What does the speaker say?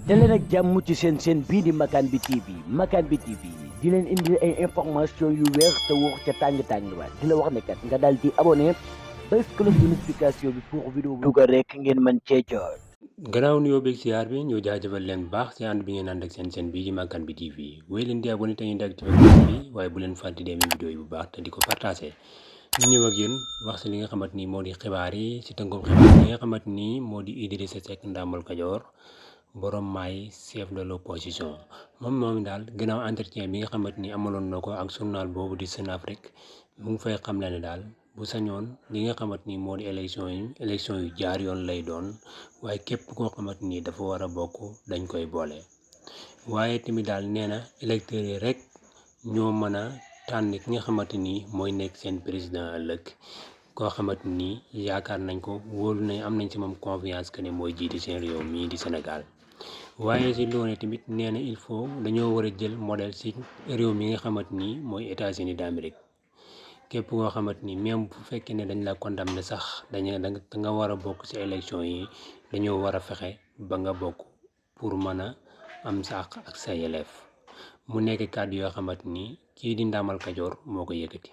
daleen ak jàmm ci seen bii di Makane bi TV Makane bi TV di leen indi ay information yu wér te wóor ca tàng ba di la wax ne kat nga daal di abonné bés cloche de notification bi pour vidéo bu dugal rek ngeen mën cee jot. gannaaw nuyoo beeg siyaar bi ñu jaajëfal leen baax ci ànd bi ngeen ànd ak seen bii di Makane bi TV wéy leen di abonné te ngeen di activé bi waaye bu leen fàtte di aimé vidéo yi bu baax te di ko partagé. ñu ñëw ak yéen wax si li nga xamante ni moo di xibaar yi si tënkum xibaar yi nga xamante ni moo di Idrissa Seck Ndamal Kajoor borom maay chef de l'opposition moom daal gannaaw entretien bi nga xamante ni amaloon na ko ak journal boobu di Sen Afrique mu ngi fay xam ne daal bu sañoon li nga xamante ni moo di élection yu jaar yoon lay doon waaye képp koo xamante ni dafa war a bokk dañ koy boole waaye tamit daal nee na électeurs yi rek ñoo mën a tànn ki nga xamante ni mooy nekk seen président ëllëg koo xamante ni yaakaar nañ ko wóolu nañ am nañ ci moom confiance que ne mooy jiiti seen réew mii di Sénégal waaye si loolu tamit nee na il faut dañoo war a jël modèle si réew mi nga xamante ni mooy États-Unis d'Amérique képp koo xamante ni même bu fekkee ne dañ la condamné sax da nga war a bokk ci élection yi dañoo war a fexe ba nga bokk pour mën a am sa àq ak sa yelleef mu nekk kàddu yoo xamante ni kii di Ndamal Kajoor moo ko yëkkati.